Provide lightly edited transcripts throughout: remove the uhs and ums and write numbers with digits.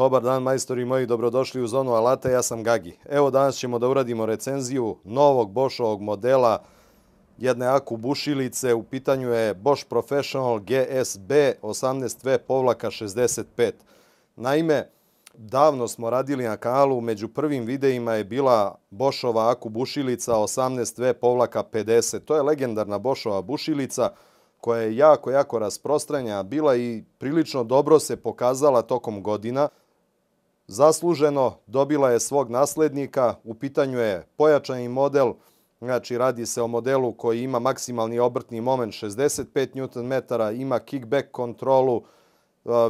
Dobar dan, majstori moji, dobrodošli u Zonu alata, ja sam Gagi. Evo danas ćemo da uradimo recenziju novog Boschovog modela, jedne aku bušilice, u pitanju je Bosch Professional GSB 18V-65. Naime, davno smo radili na kanalu, među prvim videima je bila Boschova aku bušilica 18V-50. To je legendarna Boschova bušilica koja je jako rasprostranjena bila i prilično dobro se pokazala tokom godina. Zasluženo dobila je svog naslednika, u pitanju je pojačani model, znači radi se o modelu koji ima maksimalni obrtni moment 65 Nm, ima kickback kontrolu,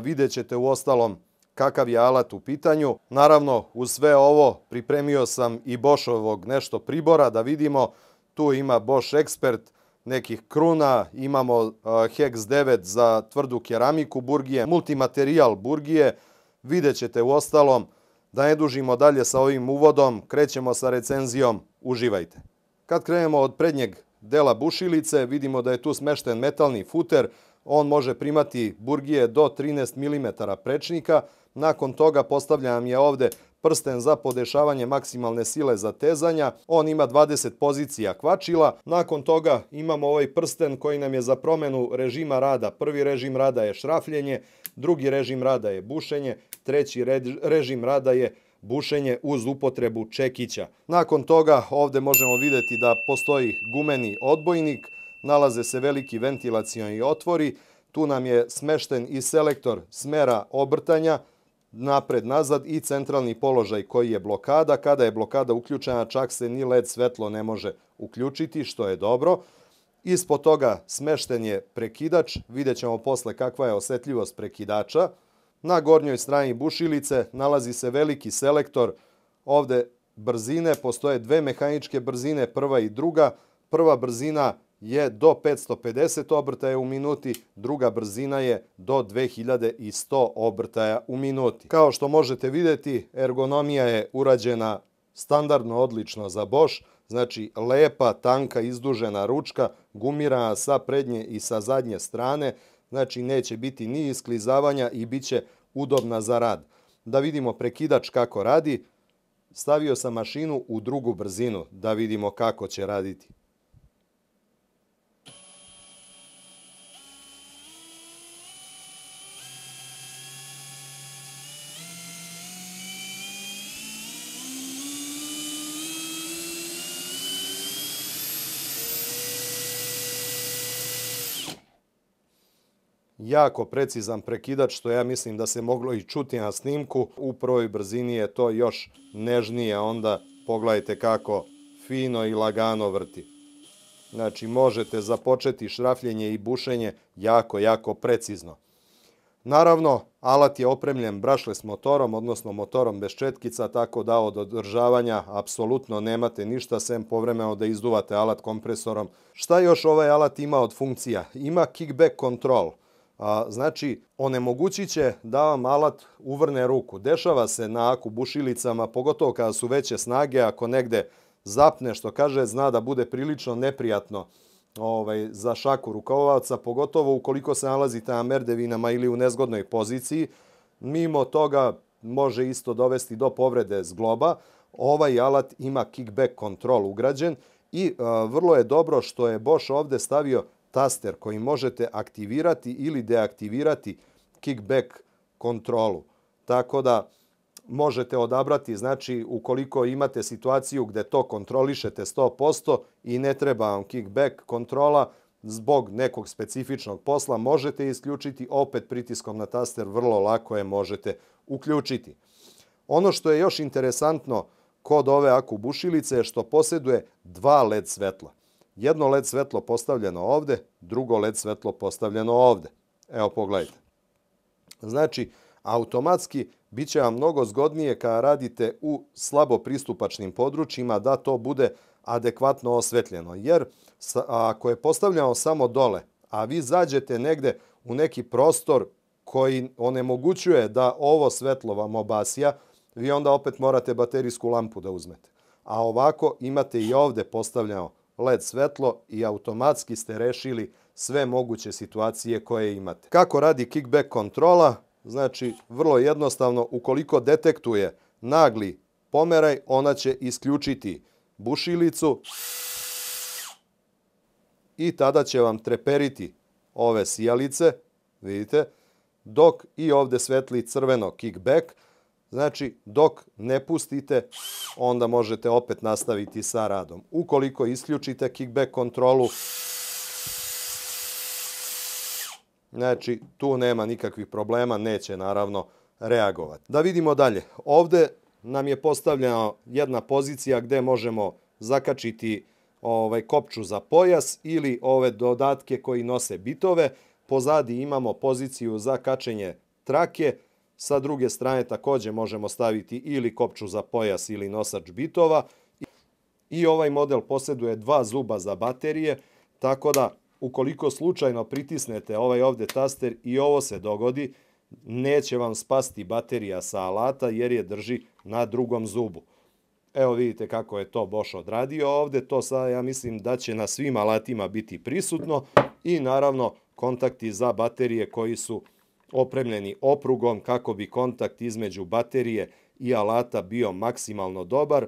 vidjet ćete u ostalom kakav je alat u pitanju. Naravno, uz sve ovo pripremio sam i Boschovog nešto pribora da vidimo. Tu ima Bosch Expert, nekih kruna, imamo Hex 9 za tvrdu keramiku burgije, multimaterijal burgije, vidjet ćete u ostalom. Da ne dužimo dalje sa ovim uvodom, krećemo sa recenzijom, uživajte. Kad krenemo od prednjeg dela bušilice, vidimo da je tu smešten metalni futer, on može primati burgije do 13 mm prečnika, nakon toga postavljam je ovde prsten za podešavanje maksimalne sile zatezanja, on ima 20 pozicija kvačila, nakon toga imamo ovaj prsten koji nam je za promenu režima rada. Prvi režim rada je šrafljenje, drugi režim rada je bušenje, treći režim rada je bušenje uz upotrebu čekića. Nakon toga ovde možemo vidjeti da postoji gumeni odbojnik, nalaze se veliki ventilacioni otvori, tu nam je smešten i selektor smera obrtanja, napred-nazad i centralni položaj koji je blokada. Kada je blokada uključena, čak se ni LED svetlo ne može uključiti, što je dobro. Ispod toga smešten je prekidač, vidjet ćemo posle kakva je osetljivost prekidača. Na gornjoj strani bušilice nalazi se veliki selektor, ovde brzine, postoje dve mehaničke brzine, prva i druga. Prva brzina je do 550 obrtaja u minuti, druga brzina je do 2100 obrtaja u minuti. Kao što možete vidjeti, ergonomija je urađena standardno odlično za Bosch, znači lepa, tanka, izdužena ručka, gumirana sa prednje i sa zadnje strane, znači neće biti ni isklizavanja i bit će udobna za rad. Da vidimo prekidač kako radi, stavio sam mašinu u drugu brzinu da vidimo kako će raditi. Jako precizan prekidač, što ja mislim da se moglo i čuti na snimku. U prvoj brzini je to još nežnije, onda pogledajte kako fino i lagano vrti. Znači možete započeti šrafljenje i bušenje jako precizno. Naravno, alat je opremljen brushless motorom, odnosno motorom bez četkica, tako da od održavanja apsolutno nemate ništa, sem povremeno da izduvate alat kompresorom. Šta još ovaj alat ima od funkcija? Ima kickback control. Znači, onemogućit će da vam alat uvrne ruku. Dešava se na aku bušilicama, pogotovo kada su veće snage, ako negde zapne, što kaže, zna da bude prilično neprijatno za šaku rukovaoca, pogotovo ukoliko se nalazite na merdevinama ili u nezgodnoj poziciji. Mimo toga može isto dovesti do povrede zgloba. Ovaj alat ima kickback kontrol ugrađen i vrlo je dobro što je Bosch ovde stavio taster koji možete aktivirati ili deaktivirati kickback kontrolu. Tako da možete odabrati, znači ukoliko imate situaciju gde to kontrolišete 100% i ne treba vam kickback kontrola zbog nekog specifičnog posla, možete isključiti, opet pritiskom na taster vrlo lako je možete uključiti. Ono što je još interesantno kod ove aku bušilice je što posjeduje dva LED svetla. Jedno LED svetlo postavljeno ovde, drugo LED svetlo postavljeno ovde. Evo pogledajte. Znači, automatski bit će vam mnogo zgodnije kada radite u slabo pristupačnim područjima da to bude adekvatno osvetljeno. Jer ako je postavljeno samo dole, a vi zađete negde u neki prostor koji onemogućuje da ovo svetlo vam obasja, vi onda opet morate baterijsku lampu da uzmete. A ovako imate i ovde postavljeno LED svetlo i automatski ste rešili sve moguće situacije koje imate. Kako radi kickback kontrola? Znači, vrlo jednostavno, ukoliko detektuje nagli pomeraj, ona će isključiti bušilicu i tada će vam treperiti ove sijalice, vidite, dok i ovdje svetli crveno kickback. Znači, dok ne pustite, onda možete opet nastaviti sa radom. Ukoliko isključite kickback kontrolu, znači, tu nema nikakvih problema, neće naravno reagovati. Da vidimo dalje. Ovdje nam je postavljena jedna pozicija gdje možemo zakačiti kopču za pojas ili ove dodatke koji nose bitove. Pozadi imamo poziciju za kačenje trake. Sa druge strane također možemo staviti ili kopču za pojas ili nosač bitova. I ovaj model posjeduje 2 zuba za baterije, tako da ukoliko slučajno pritisnete ovaj ovdje taster i ovo se dogodi, neće vam spasti baterija sa alata jer je drži na drugom zubu. Evo vidite kako je to Bosch odradio ovdje. To sad ja mislim da će na svim alatima biti prisutno i naravno kontakti za baterije koji su opremljeni oprugom kako bi kontakt između baterije i alata bio maksimalno dobar.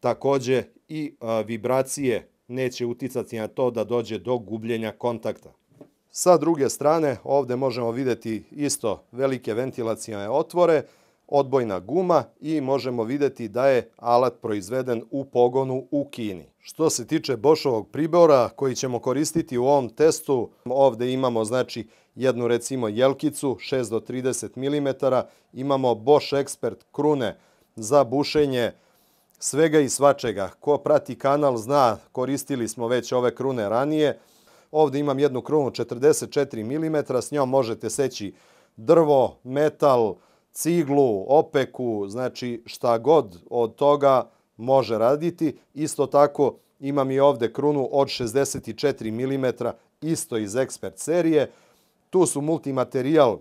Također i vibracije neće uticati na to da dođe do gubljenja kontakta. Sa druge strane ovdje možemo vidjeti isto velike ventilacijne otvore, odbojna guma i možemo vidjeti da je alat proizveden u pogonu u Kini. Što se tiče Boschovog pribora koji ćemo koristiti u ovom testu, ovdje imamo znači jednu recimo jelkicu 6 do 30 mm, imamo Bosch Expert krune za bušenje svega i svačega. Ko prati kanal zna, koristili smo već ove krune ranije. Ovdje imam jednu krunu 44 mm, s njom možete seći drvo, metal, ciglu, opeku, znači šta god od toga može raditi. Isto tako imam i ovdje krunu od 64 mm, isto iz Expert serije. Tu su multimaterijal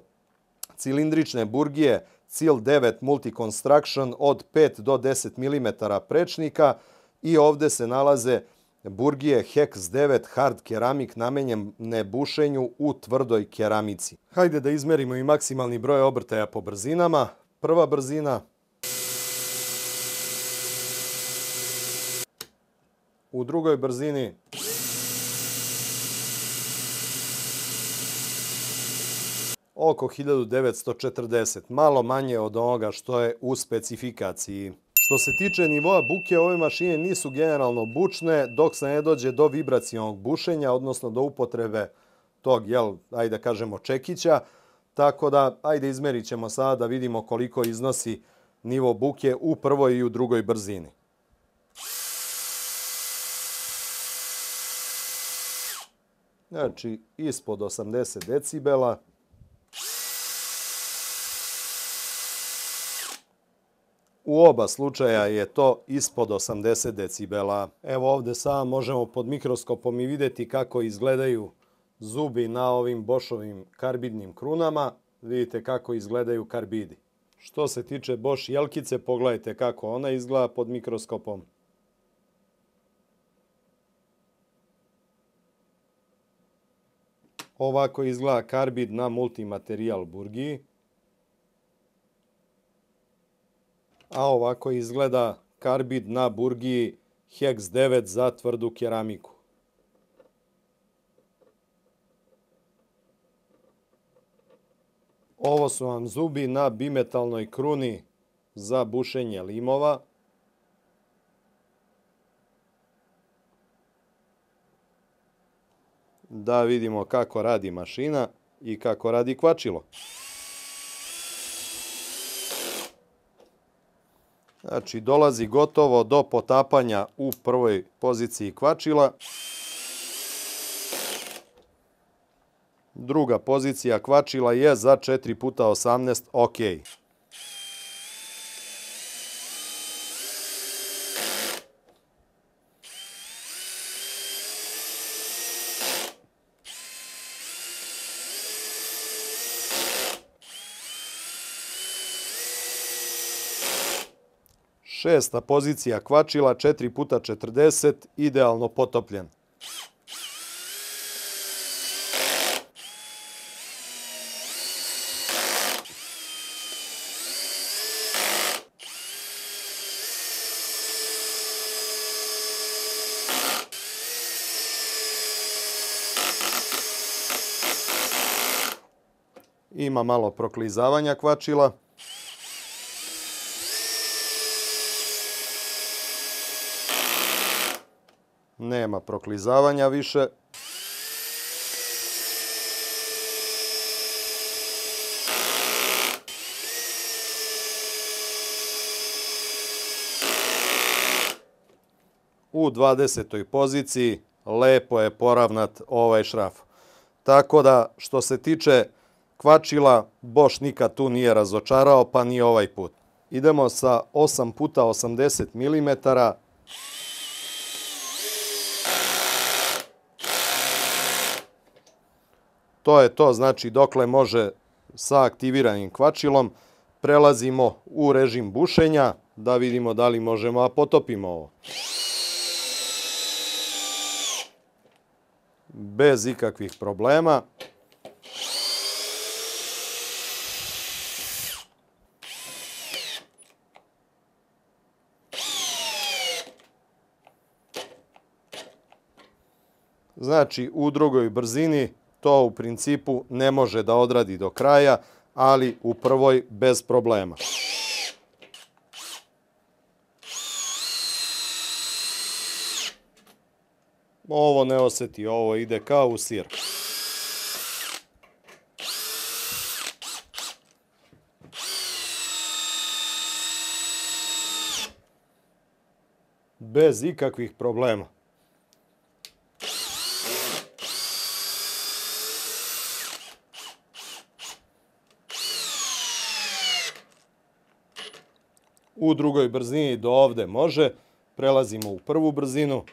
cilindrične burgije CIL 9 Multi Construction od 5 do 10 mm prečnika i ovdje se nalaze burgije Hex 9 Hard keramik namenjene bušenju u tvrdoj keramici. Hajde da izmerimo i maksimalni broj obrtaja po brzinama. Prva brzina. U drugoj brzini. Oko 1940, malo manje od onoga što je u specifikaciji. Što se tiče nivoa buke, ove mašine nisu generalno bučne dok se ne dođe do vibracionog bušenja, odnosno do upotrebe tog, ajde kažemo, čekića. Tako da, ajde izmerit ćemo sada da vidimo koliko iznosi nivo buke u prvoj i u drugoj brzini. Znači, ispod 80 decibela. U oba slučaja je to ispod 80 decibela. Evo ovdje sada možemo pod mikroskopom i vidjeti kako izgledaju zubi na ovim Boschovim karbidnim krunama. Vidite kako izgledaju karbidi. Što se tiče Bosch jelkice, pogledajte kako ona izgleda pod mikroskopom. Ovako izgleda karbid na multimaterijal burgiji. A ovako izgleda karbid na burgiji Hex 9 za tvrdu keramiku. Ovo su vam zubi na bimetalnoj kruni za bušenje limova. Da vidimo kako radi mašina i kako radi kvačilo. Znači, dolazi gotovo do potapanja u prvoj poziciji kvačila. Druga pozicija kvačila je za 4x18 OK. Šesta pozicija kvačila 4x40, idealno potopljen. Ima malo proklizavanja kvačila. Nema proklizavanja više. U 20. poziciji lepo je poravnat ovaj šraf. Tako da, što se tiče kvačila, Bosch nikad tu nije razočarao, pa ni ovaj put. Idemo sa 8 puta 80 mm. To je to, znači dokle može sa aktiviranim kvačilom. Prelazimo u režim bušenja, da vidimo da li možemo da potopimo ovo. Bez ikakvih problema. Znači, u drugoj brzini to u principu ne može da odradi do kraja, ali u prvoj bez problema. Ovo ne osjeti, ovo ide kao u sir. Bez ikakvih problema. U drugoj brzini do ovde može. Prelazimo u prvu brzinu.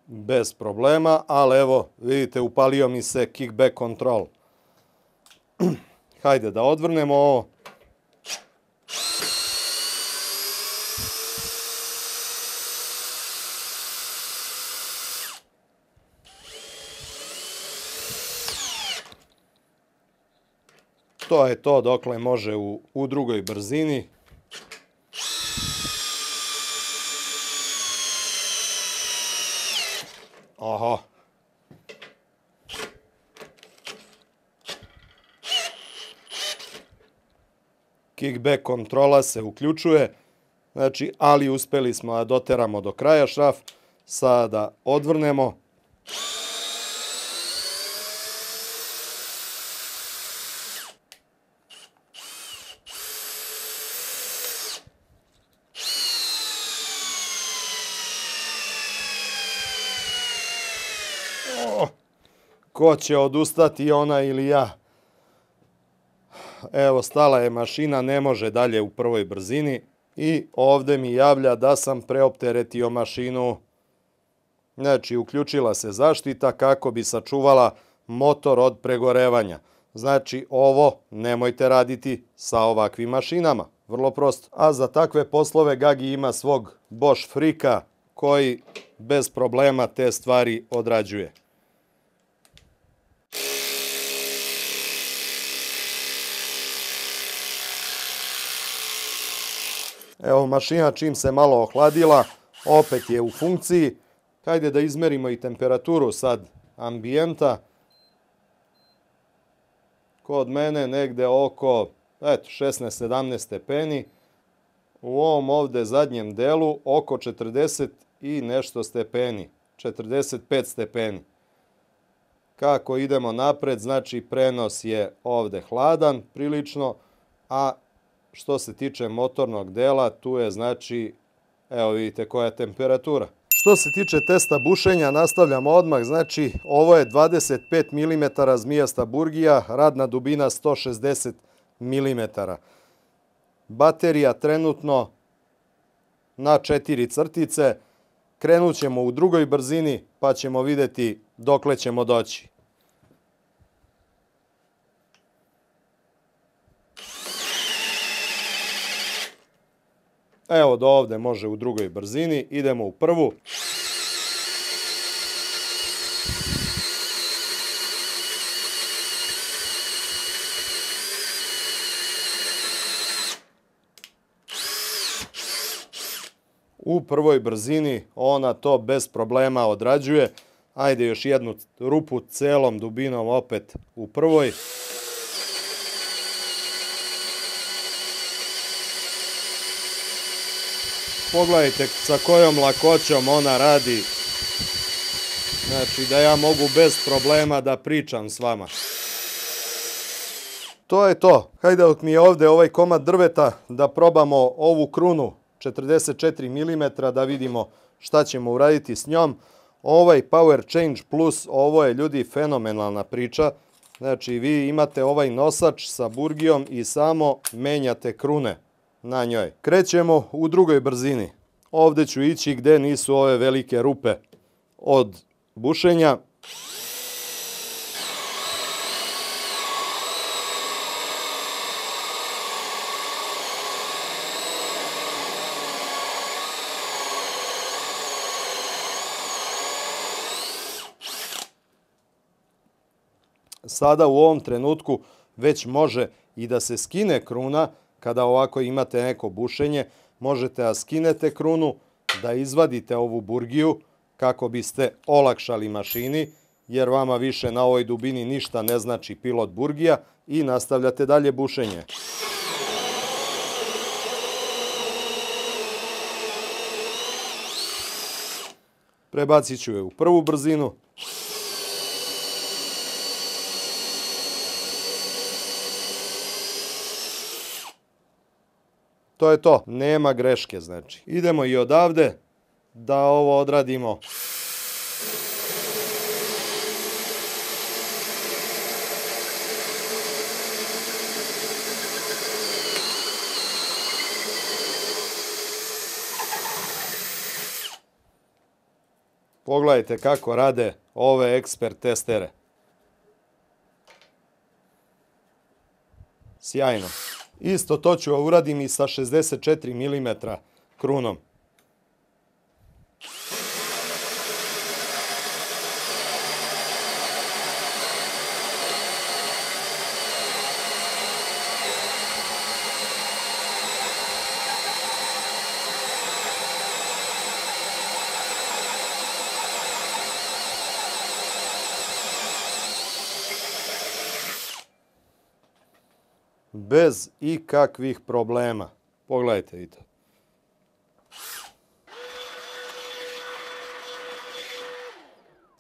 Bez problema, ali evo, vidite, upalio mi se kickback control. Hajde da odvrnemo ovo. To je to dokle može u drugoj brzini. Aha. Kickback kontrola se uključuje. Znači, ali uspeli smo da doteramo do kraja šraf. Sada odvrnemo. Ko će odustati, ona ili ja? Evo, stala je mašina, ne može dalje u prvoj brzini i ovde mi javlja da sam preopteretio mašinu. Znači, uključila se zaštita kako bi sačuvala motor od pregorevanja. Znači, ovo nemojte raditi sa ovakvim mašinama. Vrlo prosto. A za takve poslove Gagi ima svog Bosch frika koji bez problema te stvari odrađuje. Evo, mašina čim se malo ohladila, opet je u funkciji. Hajde da izmerimo i temperaturu sad ambijenta. Kod mene negde oko 16-17 stepeni. U ovom ovde zadnjem delu oko 40 i nešto stepeni. 45 stepeni. Kako idemo napred, znači prenos je ovde hladan prilično, a što se tiče motornog dela, tu je znači, evo vidite koja je temperatura. Što se tiče testa bušenja, nastavljamo odmah, znači ovo je 25 mm zmijasta burgija, radna dubina 160 mm. Baterija trenutno na 4 crtice, krenut ćemo u drugoj brzini pa ćemo vidjeti dokle ćemo doći. Evo, do ovde može u drugoj brzini, idemo u prvu. U prvoj brzini ona to bez problema odrađuje. Ajde još jednu rupu celom dubinom opet u prvoj. Pogledajte sa kojom lakoćom ona radi. Znači da ja mogu bez problema da pričam s vama. To je to. Hajde dok mi je ovdje ovaj komad drveta da probamo ovu krunu 44 mm da vidimo šta ćemo uraditi s njom. Ovaj Power Change Plus, ovo je ljudi fenomenalna priča. Znači vi imate ovaj nosač sa burgijom i samo menjate krune na njoj. Krećemo u drugoj brzini. Ovdje ću ići gdje nisu ove velike rupe od bušenja. Sada u ovom trenutku već može i da se skine kruna. Kada ovako imate neko bušenje, možete da skinete krunu, da izvadite ovu burgiju kako biste olakšali mašini, jer vama više na ovoj dubini ništa ne znači pilot burgija i nastavljate dalje bušenje. Prebacit ću je u prvu brzinu. To je to, nema greške znači. Idemo i odavde da ovo odradimo. Pogledajte kako rade ove ekspert testere. Sjajno. Isto to ću uradim i sa 64 mm krunom. Bez ikakvih problema. Pogledajte, vidite.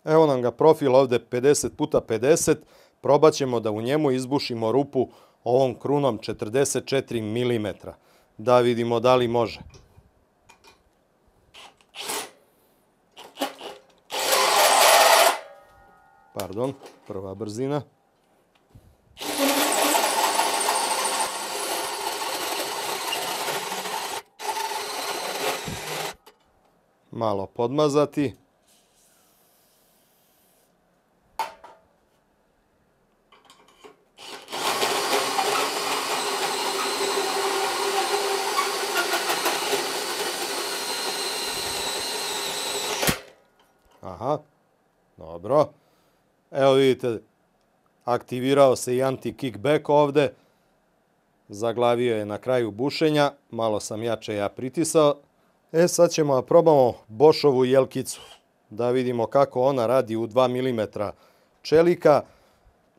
Evo nam ga profil ovdje 50x50. Probat ćemo da u njemu izbušimo rupu ovom krunom 44 mm. Da vidimo da li može. Pardon, prva brzina. Malo podmazati. Aha, dobro. Evo vidite, aktivirao se i anti-kickback ovdje. Zaglavio je na kraju bušenja. Malo sam jače ja pritisao. Sad ćemo da probamo Bošovu jelkicu. Da vidimo kako ona radi u 2 mm čelika.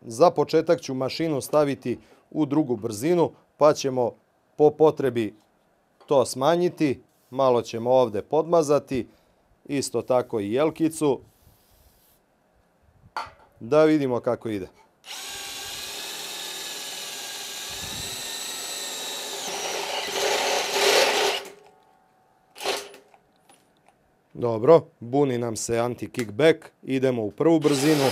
Za početak ću mašinu staviti u drugu brzinu, pa ćemo po potrebi to smanjiti. Malo ćemo ovdje podmazati. Isto tako i jelkicu. Da vidimo kako ide. Dobro, buni nam se anti-kickback. Idemo u prvu brzinu.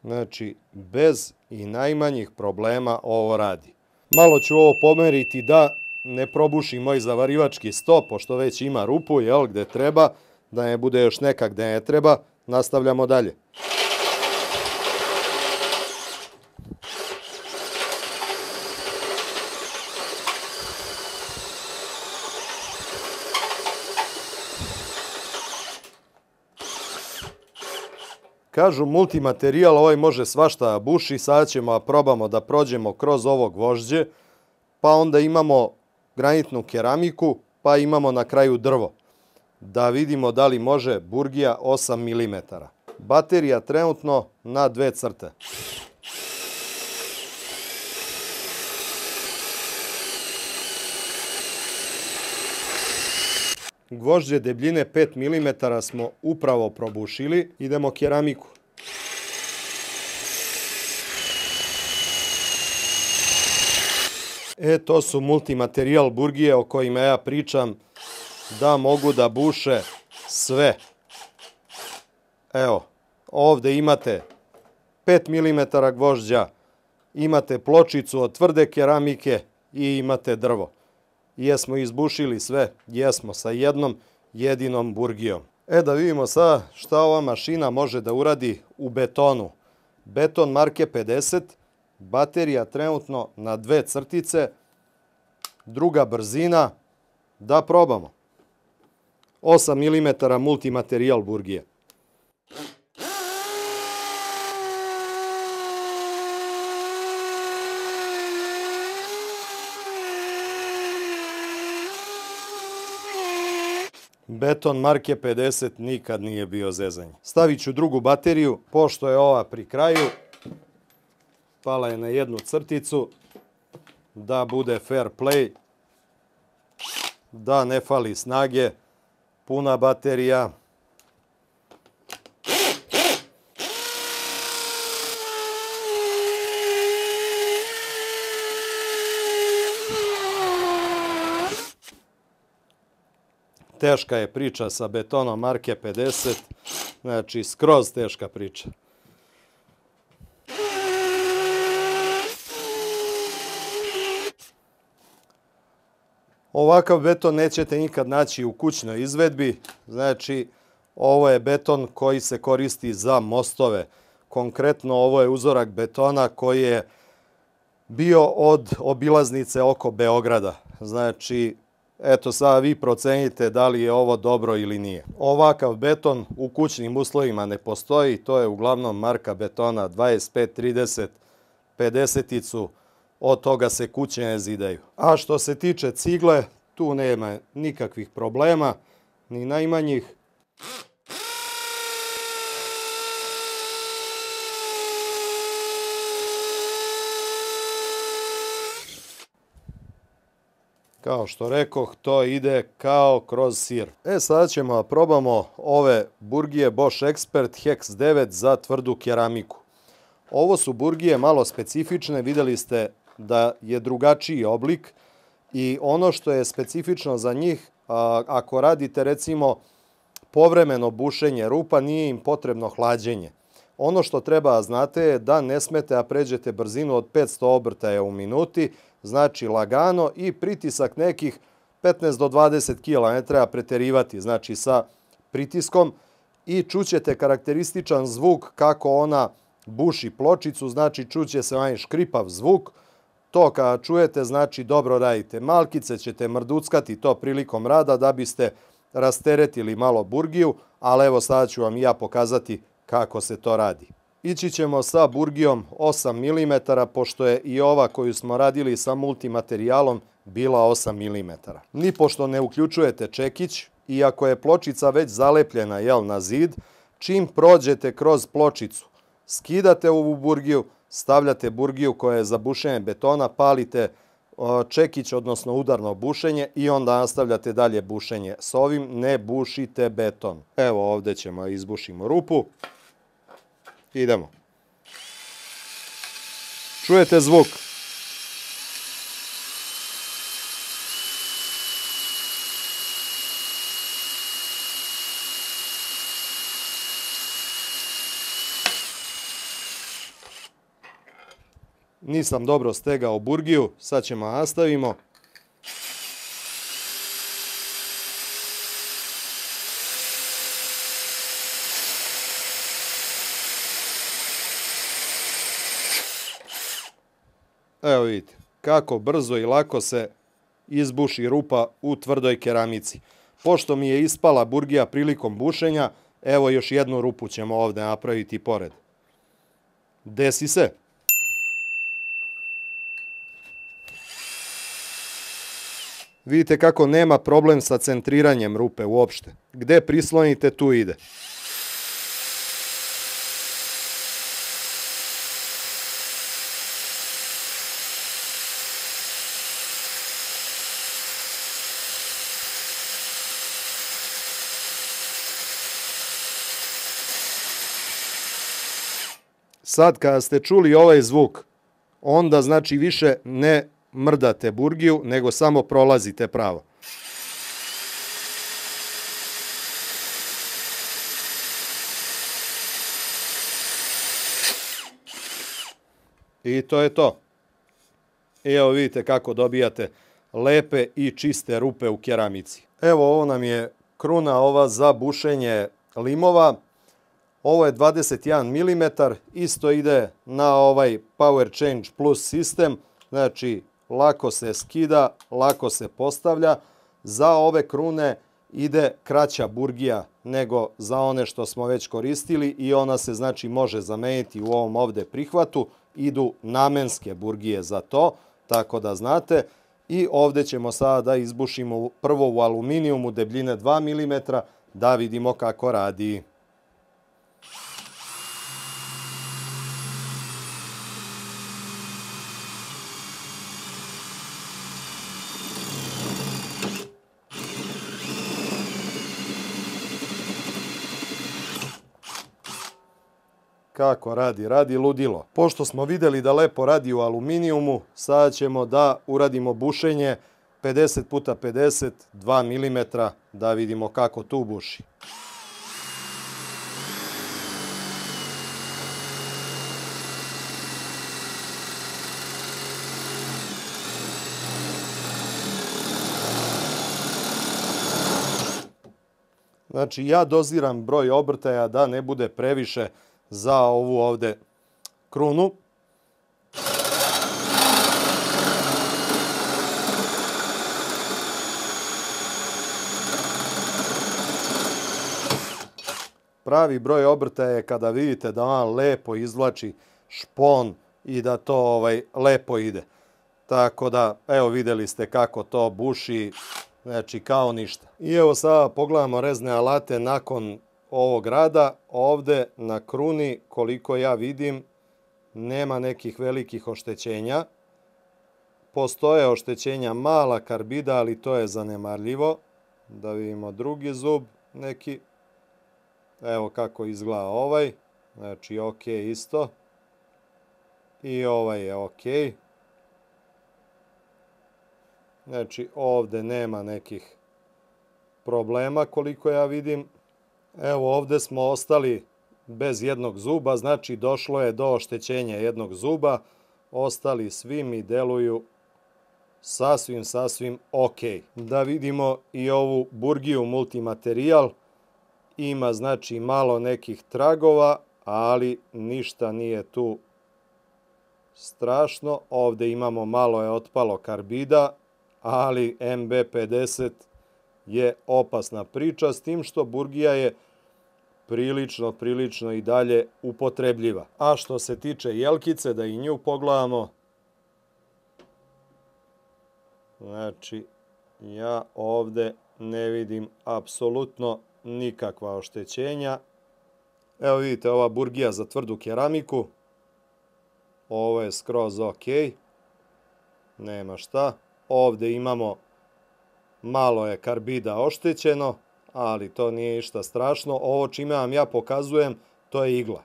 Znači, bez i najmanjih problema ovo radi. Malo ću ovo pomeriti da ne probuši moj zavarivački sto, pošto već ima rupu, jel, gde treba, da ne bude još neka gde ne treba. Nastavljamo dalje. Kažu multimaterijal, ovaj može svašta buši, sad ćemo probamo da prođemo kroz ovo gvožđe, pa onda imamo granitnu keramiku, pa imamo na kraju drvo. Da vidimo da li može burgija 8 mm. Baterija trenutno na 2 crte. Gvožđe debljine 5 mm smo upravo probušili. Idemo keramiku. To su multimaterijal burgije o kojima ja pričam da mogu da buše sve. Evo, ovde imate 5 mm gvožđa, imate pločicu od tvrde keramike i imate drvo. Jesmo izbušili sve? Jesmo, sa jednom jedinom burgijom. Da vidimo sad šta ova mašina može da uradi u betonu. Beton marke 50, baterija trenutno na 2 crtice, druga brzina, da probamo. 8 mm multimaterijal burgije. Beton marke 50 nikad nije bio zezanje. Stavit ću drugu bateriju, pošto je ova pri kraju. Pala je na jednu crticu, da bude fair play, da ne fali snage, puna baterija. Teška je priča sa betonom marke 50, znači skroz teška priča. Ovakav beton nećete nikad naći u kućnoj izvedbi, znači ovo je beton koji se koristi za mostove. Konkretno ovo je uzorak betona koji je bio od obilaznice oko Beograda. Znači, eto sad vi procenite da li je ovo dobro ili nije. Ovakav beton u kućnim uslovima ne postoji, to je uglavnom marka betona 25, 30, 50-icu, od toga se kuće ne zidaju. A što se tiče cigle, tu nema nikakvih problema, ni najmanjih. Kao što rekoh, to ide kao kroz sir. Sada ćemo da probamo ove burgije Bosch Expert Hex 9 za tvrdu keramiku. Ovo su burgije malo specifične, videli ste da je drugačiji oblik i ono što je specifično za njih, ako radite recimo povremeno bušenje rupa, nije im potrebno hlađenje. Ono što treba da znate je da ne smete da pređete brzinu od 500 obrtaja u minuti, znači lagano i pritisak nekih 15 do 20 kg, ne treba preterivati, znači sa pritiskom i čućete karakterističan zvuk kako ona buši pločicu, znači čuće se onaj škripav zvuk. To kada čujete, znači dobro radite. Malkice ćete mrduckati to prilikom rada da biste rasteretili malo burgiju, ali evo sada ću vam i ja pokazati kako se to radi. Ići ćemo sa burgijom 8 mm, pošto je i ova koju smo radili sa multimaterijalom bila 8 mm. Nipošto ne uključujete čekić, iako je pločica već zalepljena na zid, čim prođete kroz pločicu, skidate ovu burgiju, stavljate burgiju koja je za bušenje betona, palite čekić, odnosno udarno bušenje i onda nastavljate dalje bušenje. S ovim ne bušite beton. Evo ovdje ćemo izbušimo rupu. Idemo. Čujete zvuk? Nisam dobro stegao burgiju, sad ćemo nastavimo. Evo vidite, kako brzo i lako se izbuši rupa u tvrdoj keramici. Pošto mi je ispala burgija prilikom bušenja, Evo još jednu rupu ćemo ovdje napraviti pored. Desi se. Vidite kako nema problem sa centriranjem rupe uopšte. Gde prislonite, tu ide. Sad kada ste čuli ovaj zvuk, onda znači više ne mrdate burgiju, nego samo prolazite pravo. I to je to. I evo vidite kako dobijate lepe i čiste rupe u keramici. Evo ovo nam je kruna ova za bušenje limova. Ovo je 21 mm, isto ide na ovaj Power Change Plus sistem, znači lako se skida, lako se postavlja. Za ove krune ide kraća burgija nego za one što smo već koristili i ona se znači može zameniti u ovom ovdje prihvatu. Idu namenske burgije za to, tako da znate. I ovdje ćemo sada da izbušimo prvo u aluminijumu debljine 2 mm da vidimo kako radi. Kako radi? Radi ludilo. Pošto smo vidjeli da lepo radi u aluminijumu, sada ćemo da uradimo bušenje 50 puta 50, 2 mm, da vidimo kako tu buši. Znači ja doziram broj obrtaja da ne bude previše za ovu ovdje krunu. Pravi broj obrtaja je kada vidite da on lepo izvlači špon i da to lepo ide. Tako da, evo vidjeli ste kako to buši, znači kao ništa. I evo sada pogledamo rezne alate nakon ovog rada. Ovdje na kruni, koliko ja vidim, nema nekih velikih oštećenja. Postoje oštećenja mala karbida, ali to je zanemarljivo. Da vidimo drugi zub neki. Evo kako izgleda ovaj. Znači ok isto. I ovaj je ok. Znači ovdje nema nekih problema koliko ja vidim. Evo ovdje smo ostali bez jednog zuba, znači došlo je do oštećenja jednog zuba. Ostali svi mi deluju sasvim ok. Da vidimo i ovu burgiju multimaterijal. Ima znači malo nekih tragova, ali ništa nije tu strašno. Ovdje imamo malo je otpalo karbida, ali MB50 je opasna priča, s tim što burgija je prilično i dalje upotrebljiva. A što se tiče jelkice, da i nju pogledamo. Znači, ja ovdje ne vidim apsolutno nikakva oštećenja. Evo vidite, ova burgija za tvrdu keramiku. Ovo je skroz ok. Nema šta. Ovdje imamo malo je karbida oštećeno, ali to nije ništa strašno. Ovo čime vam ja pokazujem, to je igla.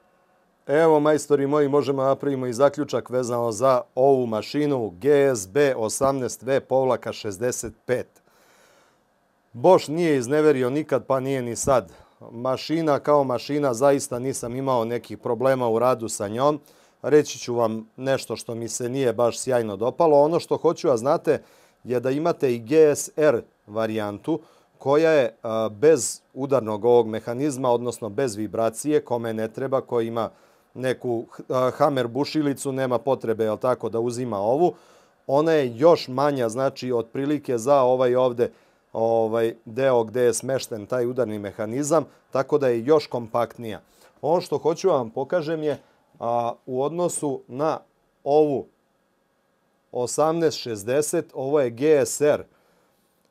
Evo, majstori moji, možemo napravimo i zaključak vezano za ovu mašinu GSB 18V-65. Bosch nije izneverio nikad, pa nije ni sad. Mašina kao mašina, zaista nisam imao nekih problema u radu sa njom. Reći ću vam nešto što mi se nije baš sjajno dopalo. Ono što hoću da znate je da imate i GSR varijantu koja je bez udarnog ovog mehanizma, odnosno bez vibracije, kome ne treba, koji ima neku Hammer bušilicu, nema potrebe, jel tako, da uzima ovu. Ona je još manja, znači otprilike za ovaj ovdje deo gde je smešten taj udarni mehanizam, tako da je još kompaktnija. Ono što hoću vam pokažem je u odnosu na ovu 1860, ovo je GSR.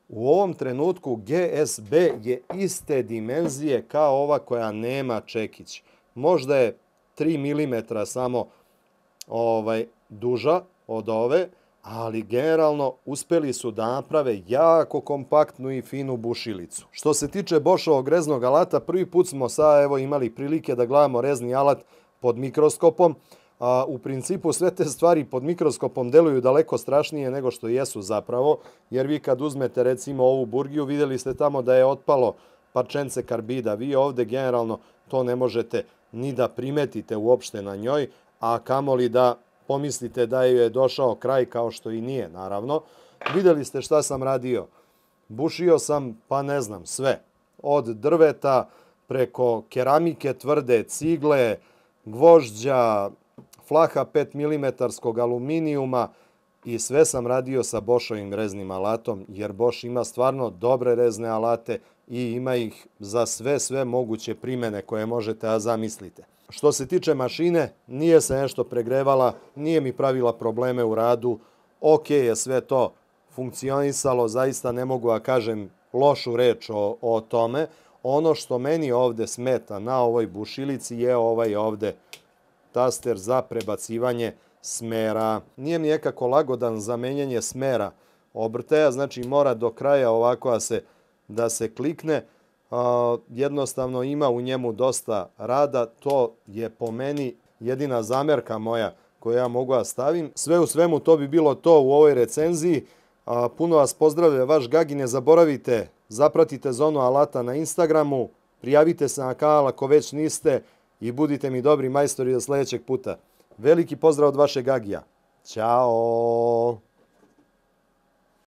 U ovom trenutku GSB je iste dimenzije kao ova koja nema čekić. Možda je 3 mm samo duža od ove, ali generalno uspeli su da naprave jako kompaktnu i finu bušilicu. Što se tiče Bošovog reznog alata, prvi put smo sad imali prilike da gledamo rezni alat pod mikroskopom. U principu sve te stvari pod mikroskopom deluju daleko strašnije nego što jesu zapravo, jer vi kad uzmete recimo ovu burgiju, vidjeli ste tamo da je otpalo parčence karbida. Vi ovde generalno to ne možete ni da primetite uopšte na njoj, a kamoli da pomislite da je došao kraj, kao što i nije, naravno. Vidjeli ste šta sam radio. Bušio sam, pa ne znam, sve. Od drveta, preko keramike, tvrde cigle, gvožđa, flaha 5 mm aluminijuma i sve sam radio sa Bošovim reznim alatom, jer Boš ima stvarno dobre rezne alate i ima ih za sve moguće primene koje možete da zamislite. Što se tiče mašine, nije se nešto pregrevala, nije mi pravila probleme u radu, ok je sve to funkcionisalo, zaista ne mogu da kažem lošu reč o tome. Ono što meni ovde smeta na ovoj bušilici je ovaj ovde taster za prebacivanje smera. Nije mi nekako lagodan za menjanje smera obrtaja, znači mora do kraja ovako da se klikne. Jednostavno ima u njemu dosta rada, to je po meni jedina zamerka moja koju ja mogu da stavim. Sve u svemu to bi bilo to u ovoj recenziji. Puno vas pozdravlja vaš Gagi, ne zaboravite, zapratite Zonu alata na Instagramu, prijavite se na kanal ako već niste i budite mi dobri majstori do sljedećeg puta. Veliki pozdrav od vašeg Gagija. Ćao!